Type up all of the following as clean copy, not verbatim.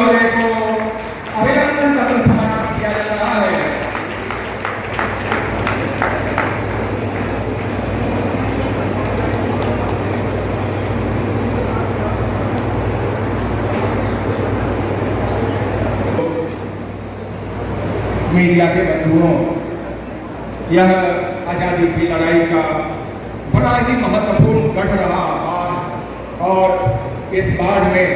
महोदय को अभिनंदन पत्र प्रदान किया जा रहा है। मीडिया के बंधुओं, यह आजादी की लड़ाई का बड़ा ही महत्वपूर्ण बढ़ रहा बाढ़, और इस बाढ़ में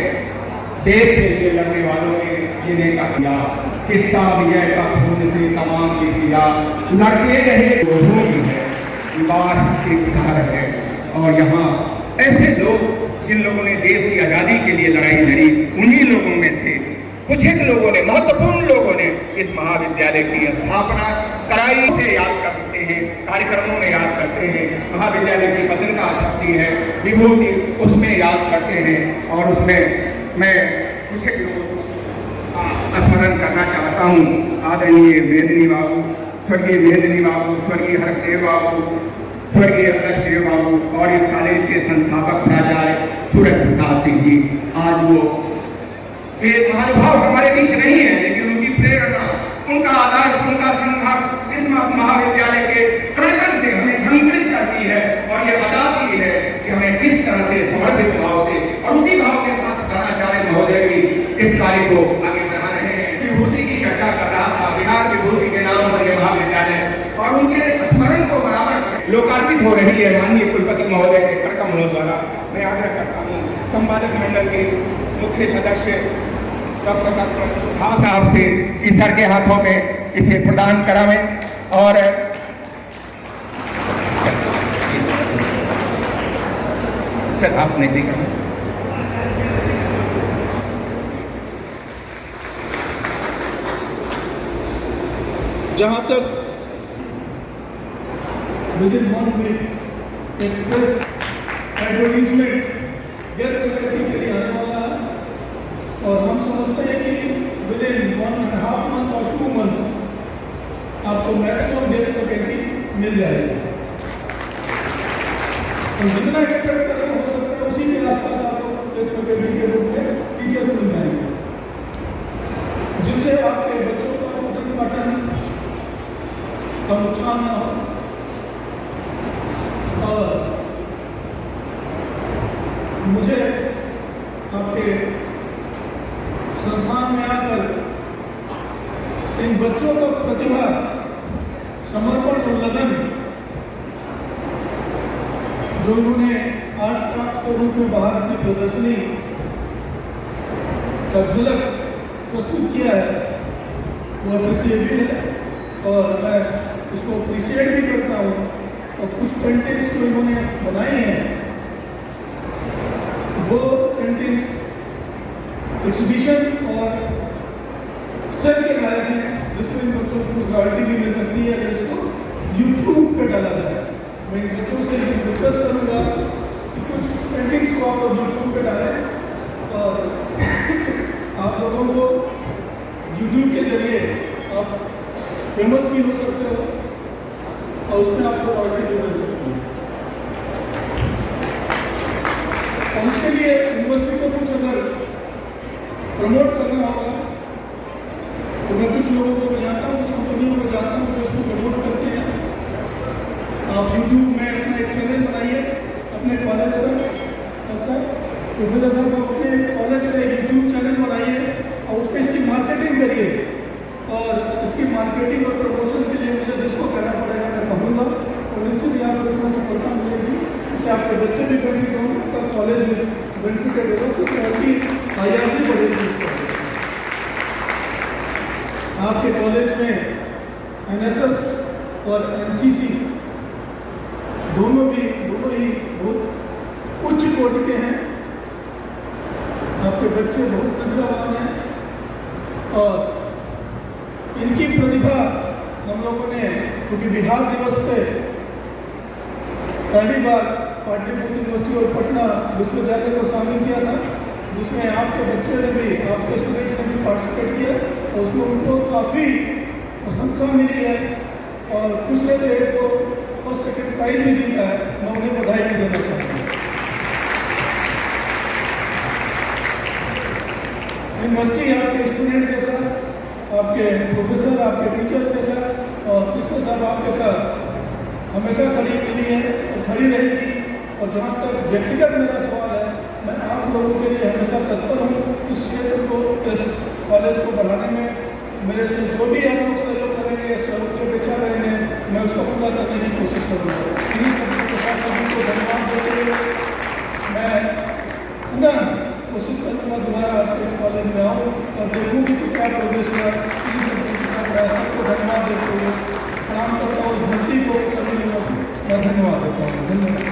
देश के लिए लड़ने वालों ने जीने का किया किस्सा विजय का खून से तमाम लिख दिया, लड़ते रहे लोगों की है, बाढ़ एक शहर है। और यहाँ ऐसे लोग जिन लोगों ने देश की आजादी के लिए लड़ाई लड़ी, उन्हीं लोगों में से कुछ एक लोगों ने, महत्वपूर्ण लोगों ने इस महाविद्यालय की स्थापना कराई से याद करते हैं, कार्यक्रमों में याद करते हैं। महाविद्यालय की पत्रिका छपती है, विभूति, उसमें याद करते हैं। और उसमें मैं कुछ एक लोगों को स्मरण करना चाहता हूँ। आदरणीय वेदनी बाबू, स्वर्गीय वेदनी बाबू, स्वर्गीय हरदेव बाबू, स्वर्गीय अरदेव बाबू, और इस कॉलेज के संस्थापक प्राचार्य सूरज प्रकाश सिंह जी। आज वो ये महानुभाव हमारे बीच नहीं है, लेकिन उनकी प्रेरणा, उनका आदर्श, उनका संघर्ष इस महाविद्यालय के कण-कण से हमें झंकृत करती है और ये बताती है कि हमें किस तरह से समर्पित भाव से और उसी भाव के साथ प्राचार्य महोदय भी इस कार्य को आगे बढ़ा रहे हैं। विभूति की चर्चा कर रहा था, बिहार विभूति के नाम पर यह महाविद्यालय और उनके स्मरण को बराबर लोकार्पित हो रही है माननीय कुलपति महोदय के कर कमलों द्वारा। मैं आग्रह करता हूँ संपादक मंडल के मुख्य सदस्य डॉक्टर खान साहब से कि सर के हाथों में इसे प्रदान करावें। और सर आपने देखा, जहां तक एडवर्टीजमेंट गेस्ट फैकल्टी के लिए आने वाला है, और हम समझते हैं कि विद इन 1.5 मंथ और 2 मंथ्स आपको मैक्सिमम गेस्ट फैकल्टी मिल जाएगी। तो जितना एक्सपेक्ट करें हो सकता है उसी के आसपास आपको गेस्ट फैकल्टी के रूप में टीचर्स मिल जाएंगे, जिससे आपके बच्चों का पठन पाठन का नुकसान ना हो। और मुझे आपके संस्थान में आकर इन बच्चों को प्रतिभा, समर्पण और लगन जो उन्होंने आज क्राफ्ट के रूप में बाहर की प्रदर्शनी का झलक प्रस्तुत किया है, वो अप्रिशिएटेड है और मैं उसको अप्रिशिएट भी करता हूँ। और कुछ पेंटिंग्स जो इन्होंने बनाई हैं, वो पेंटिंग्स एग्जीबिशन और सेल के लायक हैं, जिसमें इन बच्चों को रॉयल्टी भी मिल सकती है अगर इसको यूट्यूब पर डाला जाए। मैं इन बच्चों से रिक्वेस्ट करूँगा कि कुछ पेंटिंग्स को आप यूट्यूब पर डालें और आप लोगों को यूट्यूब के जरिए आप फेमस भी हो सकते हो और उसमें आपको रॉयल्टी भी मिल सकती है। और उसके लिए यूनिवर्सिटी को कुछ अगर प्रमोट करना होगा तो मैं कुछ लोगों को जानता हूँ, कुछ कंपनियों को जानता हूँ जो इसको प्रमोट करते हैं। आप यूट्यूब में अपना एक चैनल बनाइए अपने कॉलेज का। अच्छा, प्रोफेसर साहब अपने कॉलेज में यूट्यूब चैनल बनाइए और उस पर इसकी मार्केटिंग करिए। और इसकी मार्केटिंग और प्रमोशन के लिए मुझे जिसको कहना पड़ेगा मैं कहूँगा, और निश्चित ही आप लोगों को सफलता मिलेगी। इससे आपके बच्चे भी बेनिफिट होंगे, आपका कॉलेज में बेनिफिटेड होगा, तो क्वालिटी आयाती बढ़ेगी। आपके कॉलेज में NSS और NCC दोनों ही बहुत उच्च कोटि के हैं। आपके बच्चे बहुत प्रतिभावान हैं और इनकी प्रतिभा हम लोगों ने, क्योंकि बिहार दिवस पे पहली बार पाटलिपुत्र यूनिवर्सिटी और पटना विश्वविद्यालय को शामिल किया था, जिसमें आपके बच्चों ने भी, आपके स्टूडेंट्स ने भी पार्टिसिपेट किया और उसमें उनको काफ़ी प्रशंसा मिली है और कुछ लोग को फर्स्ट सेकेंड प्राइज भी जीता है। मैं उन्हें बधाई भी देना चाहता हूँ। इन यूनिवर्सिटी आपके स्टूडेंट के साथ, आपके प्रोफेसर, आपके टीचर के साथ और प्रिंसिपल साहब आपके साथ हमेशा खड़ी मिली है और खड़ी रहेगी। और जहाँ तक व्यक्तिगत मेरा सवाल है, मैं आप लोगों के लिए हमेशा तत्पर हूँ इस क्षेत्र को, इस कॉलेज को बढ़ाने में। मेरे से जो भी आप लोग सहयोग करेंगे, सहयोग की अपेक्षा करेंगे, मैं उसको पूरा करने की कोशिश करूँगा। इन्हीं सभी के साथ सभी को धन्यवाद देते हुए मैं पुनः कोशिश करूँगा दोबारा इस कॉलेज में आऊँ और देखूँ कि क्या प्रोग्रेस हुआ। इन्हीं सभी के साथ मैं सबको धन्यवाद देते हुए प्रणाम करता हूँ। उस धरती को सभी लोगों को मैं धन्यवाद देता हूँ। धन्यवाद।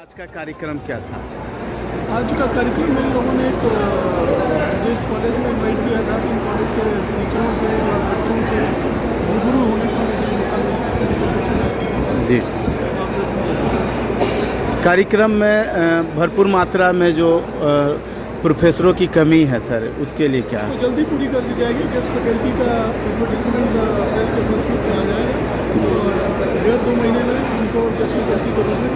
आज का कार्यक्रम क्या था? आज का कार्यक्रम में लोगों ने एक जो इस कॉलेज में इन्वाइट किया था, इन कॉलेज के टीचरों से और बच्चों से रूबरू होने का जी, कार्यक्रम में भरपूर मात्रा में जो प्रोफेसरों की कमी है सर, उसके लिए क्या है? तो जल्दी पूरी कर दी जाएगी। गेस्ट फैकल्टी का एडवर्टीजमेंट अप्रैल के फर्स्ट वीक में आ जाएगा और 1.5-2 महीने में उनको गेस्ट फैकल्टी के रूप में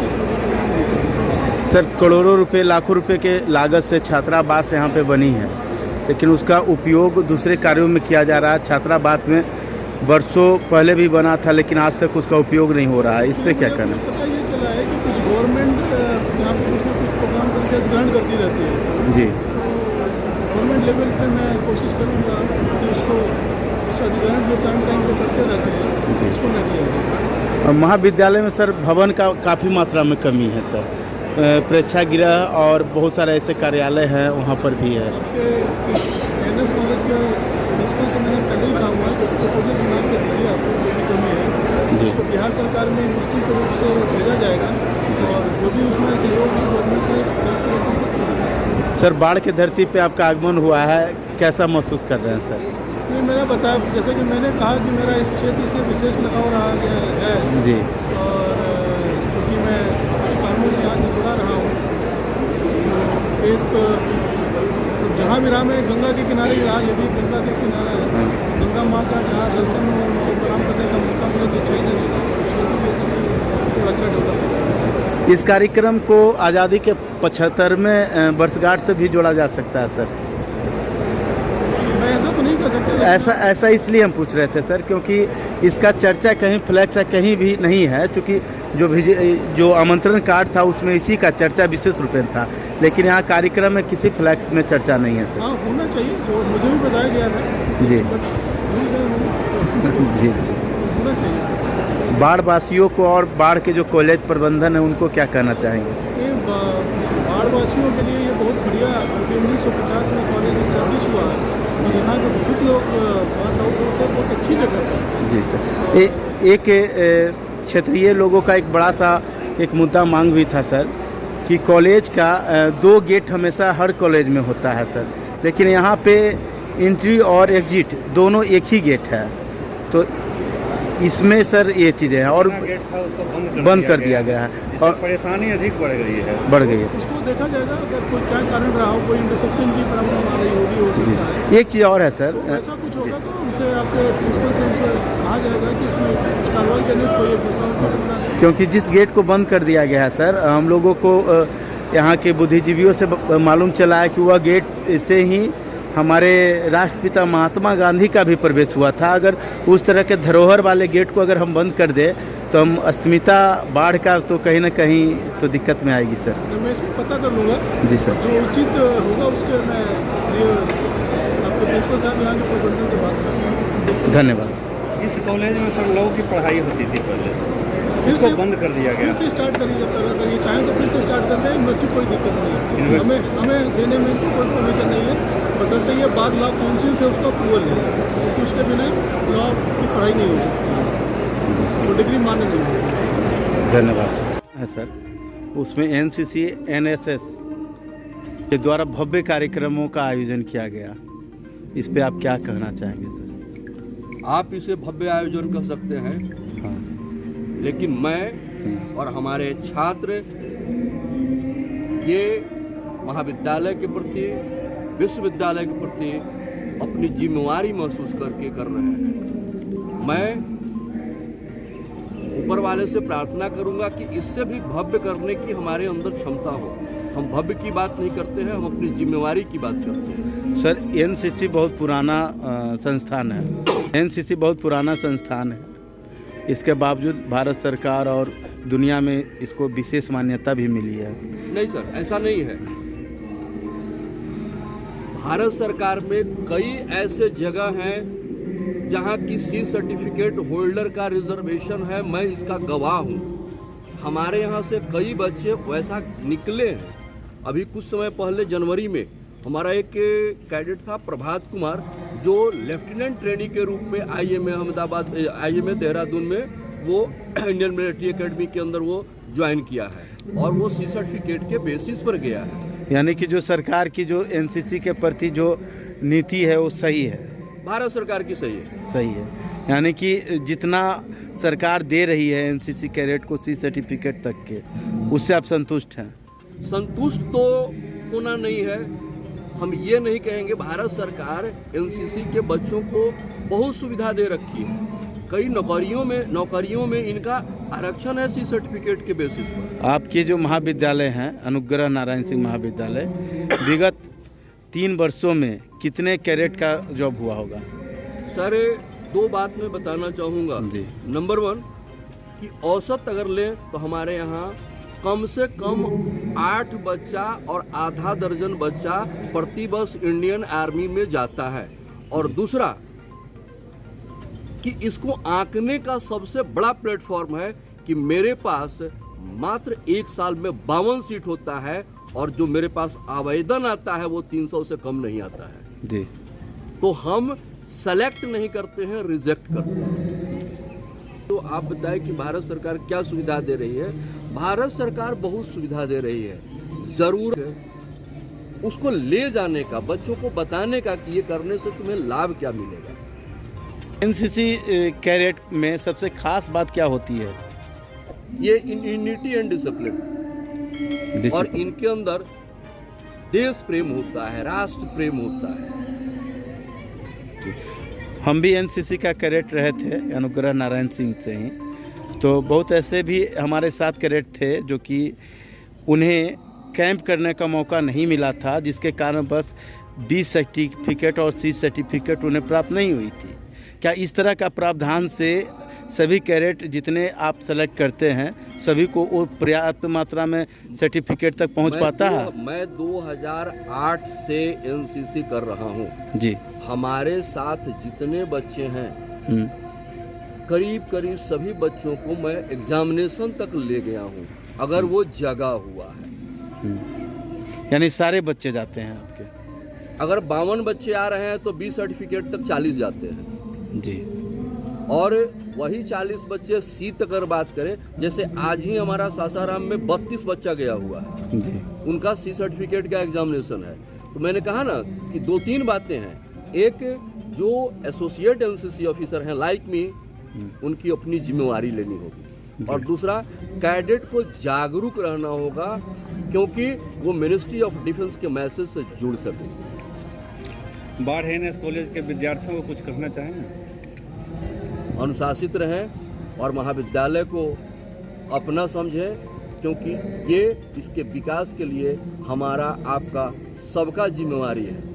सर करोड़ों रुपए, लाखों रुपए के लागत से छात्रावास यहाँ पे बनी है, लेकिन उसका उपयोग दूसरे कार्यों में किया जा रहा है। छात्रावास में वर्षों पहले भी बना था, लेकिन आज तक उसका उपयोग नहीं हो रहा है। इस पर क्या कहना है? पता ये चला है कि कुछ गवर्नमेंट यहाँ पे कुछ ना कुछ प्रोग्राम करके ग्रहण करती रहती है जी, गवर्नमेंट लेवल पे मैं कोशिश करूँगा कि उसको उस अधिग्रहण जो टाइम पे करते रहते हैं जी, उसको न किया जाए। महाविद्यालय में सर भवन का काफ़ी मात्रा में कमी है सर। प्रेक्षागृह और बहुत सारे ऐसे कार्यालय हैं, वहाँ पर भी है। एनएस कॉलेज के प्रिंसिपल से मैंने पहले ही कहा हुआ है कि प्रपोजल बना के दीजिए, आपको जो भी कमी है उसको बिहार सरकार में यूनिवर्सिटी के रूप से भेजा जाएगा और जो भी उसमें सहयोग है गवर्नमेंट से। सर बाढ़ के धरती पे आपका आगमन हुआ है, कैसा महसूस कर रहे हैं सर? ये मेरा बताया, जैसे कि मैंने कहा कि मेरा इस क्षेत्र से विशेष लगाव रहा है जी, और क्योंकि मैं कुछ कामों से यहाँ से जुड़ा रहा हूँ, तो एक जहाँ भी रहा मैं गंगा के किनारे ही रहा, ये भी गंगा के किनारा है। गंगा माँ का जहाँ दर्शन और प्रणाम करने का मौका मिले तो अच्छा ही लगेगा, तो अच्छा डेवलप। इस कार्यक्रम को आज़ादी के 75वें वर्षगांठ से भी जोड़ा जा सकता है सर? मैं ऐसा तो नहीं कर सकता। ऐसा इसलिए हम पूछ रहे थे सर, क्योंकि इसका चर्चा कहीं फ्लैक्स है कहीं भी नहीं है, क्योंकि जो आमंत्रण कार्ड था उसमें इसी का चर्चा विशेष रूप में था, लेकिन यहाँ कार्यक्रम में किसी फ्लैक्स में चर्चा नहीं है सर। हाँ होना चाहिए, जो मुझे भी बताया गया था जी जी, होना चाहिए। बाढ़ वासियों को और बाढ़ के जो कॉलेज प्रबंधन है उनको क्या कहना चाहेंगे? बाढ़ वासियों के लिए ये बहुत बढ़िया, 1950 में कॉलेज इस्टेब्लिश हुआ है और यहाँ के बहुत लोग पास आउट हो से, बहुत अच्छी जगह है। जी सर, एक क्षेत्रीय लोगों का एक बड़ा सा एक मुद्दा मांग भी था सर कि कॉलेज का 2 गेट हमेशा हर कॉलेज में होता है सर, लेकिन यहाँ पे एंट्री और एग्जिट दोनों एक ही गेट है, तो इसमें सर ये चीज़ें हैं और गेट था उसको बंद कर दिया गया है और परेशानी अधिक बढ़ गई है। इसको देखा जाएगा, अगर कोई क्या कारण रहा हो, कोई डिसिप्लिन की प्रॉब्लम आ रही होगी, हो सकता है। एक चीज़ और है सर, तो ऐसा कुछ होगा तो उनसे आपके प्रिंसिपल से उनसे कहा जाएगा कि इसमें कुछ कार्रवाई करनी चाहिए, क्योंकि जिस गेट को बंद कर दिया गया है सर, हम लोगों को यहाँ के बुद्धिजीवियों से मालूम चला है कि वह गेट से ही हमारे राष्ट्रपिता महात्मा गांधी का भी प्रवेश हुआ था। अगर उस तरह के धरोहर वाले गेट को अगर हम बंद कर दें तो हम अस्मिता बाढ़ का तो कहीं ना कहीं तो दिक्कत में आएगी सर। मैं इसमें पता कर लूँगा जी सर, जो उचित होगा उसके मैं आपके प्रिंसिपल साहब यहाँ के प्रबंधन से बात करूँगा। धन्यवाद। इस कॉलेज में सर लॉ की पढ़ाई होती थी पहले, फिर उसको से बंद कर दिया फिर गया। से स्टार्ट करिए, अगर ये चाहें तो फिर से स्टार्ट करते हैं। यूनिवर्सिटी कोई दिक्कत नहीं है, हमें देने में कोई परमिशन नहीं है, बशर्ते ये बात लॉ काउंसिल से उसका अप्रूवल है, क्योंकि उसके बिना लॉ की पढ़ाई नहीं हो सकती, वो डिग्री मान्य नहीं होगी। धन्यवाद सर। है सर, उसमें NCC NSS के द्वारा भव्य कार्यक्रमों का आयोजन किया गया, इस पे आप क्या कहना चाहेंगे सर? आप इसे भव्य आयोजन कर सकते हैं, हाँ, लेकिन मैं और हमारे छात्र ये महाविद्यालय के प्रति, विश्वविद्यालय के प्रति अपनी जिम्मेवारी महसूस करके कर रहे हैं। मैं ऊपर वाले से प्रार्थना करूंगा कि इससे भी भव्य करने की हमारे अंदर क्षमता हो। हम भव्य की बात नहीं करते हैं, हम अपनी जिम्मेवारी की बात करते हैं। सर एनसीसी बहुत पुराना संस्थान है। एनसीसी बहुत पुराना संस्थान है, इसके बावजूद भारत सरकार और दुनिया में इसको विशेष मान्यता भी मिली है। नहीं सर, ऐसा नहीं है। भारत सरकार में कई ऐसे जगह हैं जहां की सी सर्टिफिकेट होल्डर का रिजर्वेशन है, मैं इसका गवाह हूं। हमारे यहां से कई बच्चे वैसा निकले हैं। अभी कुछ समय पहले जनवरी में हमारा एक कैडेट था प्रभात कुमार, जो लेफ्टिनेंट ट्रेनी के रूप में आईएमए देहरादून में वो इंडियन मिलिट्री एकेडमी के अंदर वो ज्वाइन किया है और वो सी सर्टिफिकेट के बेसिस पर गया है। यानी कि जो सरकार की जो एनसीसी के प्रति जो नीति है वो सही है, भारत सरकार की सही है। सही है। यानी कि जितना सरकार दे रही है एनसीसी कैडेट को सी सर्टिफिकेट तक के, उससे आप संतुष्ट हैं? संतुष्ट तो होना नहीं है, हम ये नहीं कहेंगे। भारत सरकार एनसीसी के बच्चों को बहुत सुविधा दे रखी है। कई नौकरियों में इनका आरक्षण है सी सर्टिफिकेट के बेसिस पर। आपके जो महाविद्यालय हैं अनुग्रह नारायण सिंह महाविद्यालय, विगत 3 वर्षों में कितने कैडेट का जॉब हुआ होगा? सर 2 बात मैं बताना चाहूँगा। नंबर 1 कि औसत अगर लें तो हमारे यहाँ कम से कम 8 बच्चा और आधा दर्जन बच्चा प्रति वर्ष इंडियन आर्मी में जाता है। और दूसरा कि इसको आंकने का सबसे बड़ा प्लेटफॉर्म है कि मेरे पास मात्र 1 साल में 52 सीट होता है और जो मेरे पास आवेदन आता है वो 300 से कम नहीं आता है जी। तो हम सेलेक्ट नहीं करते हैं, रिजेक्ट करते हैं। तो आप बताएं कि भारत सरकार क्या सुविधा दे रही है। भारत सरकार बहुत सुविधा दे रही है, जरूर है उसको ले जाने का, बच्चों को बताने का कि ये करने से तुम्हें लाभ क्या मिलेगा। एनसीसी कैडेट में सबसे खास बात क्या होती है? ये यूनिटी एंड डिसिप्लिन, और इनके अंदर देश प्रेम होता है, राष्ट्र प्रेम होता है। हम भी एनसीसी का कैडेट रहे थे अनुग्रह नारायण सिंह से ही, तो बहुत ऐसे भी हमारे साथ कैडेट थे जो कि उन्हें कैंप करने का मौका नहीं मिला था, जिसके कारण बस बी सर्टिफिकेट और सी सर्टिफिकेट उन्हें प्राप्त नहीं हुई थी। क्या इस तरह का प्रावधान से सभी कैडेट जितने आप सेलेक्ट करते हैं सभी को वो पर्याप्त मात्रा में सर्टिफिकेट तक पहुंच पाता है? मैं 2008 से एनसीसी कर रहा हूं जी। हमारे साथ जितने बच्चे हैं करीब सभी बच्चों को मैं एग्जामिनेशन तक ले गया हूं, अगर वो जगह हुआ है। यानी सारे बच्चे जाते हैं आपके? अगर 52 बच्चे आ रहे हैं तो 20 सर्टिफिकेट तक 40 जाते हैं जी। और वही 40 बच्चे सी तक अगर बात करें, जैसे आज ही हमारा सासाराम में 32 बच्चा गया हुआ है जी, उनका सी सर्टिफिकेट का एग्जामिनेशन है। तो मैंने कहा ना कि 2-3 बातें हैं। एक, जो एसोसिएट एनसीसी ऑफिसर हैं लाइक मी, उनकी अपनी जिम्मेवारी लेनी होगी, और दूसरा कैडेट को जागरूक रहना होगा क्योंकि वो मिनिस्ट्री ऑफ डिफेंस के मैसेज से जुड़ सके। बाढ़ एनएस कॉलेज के विद्यार्थियों को कुछ कहना चाहेंगे? अनुशासित रहें और महाविद्यालय को अपना समझें, क्योंकि ये इसके विकास के लिए हमारा आपका सबका जिम्मेवारी है।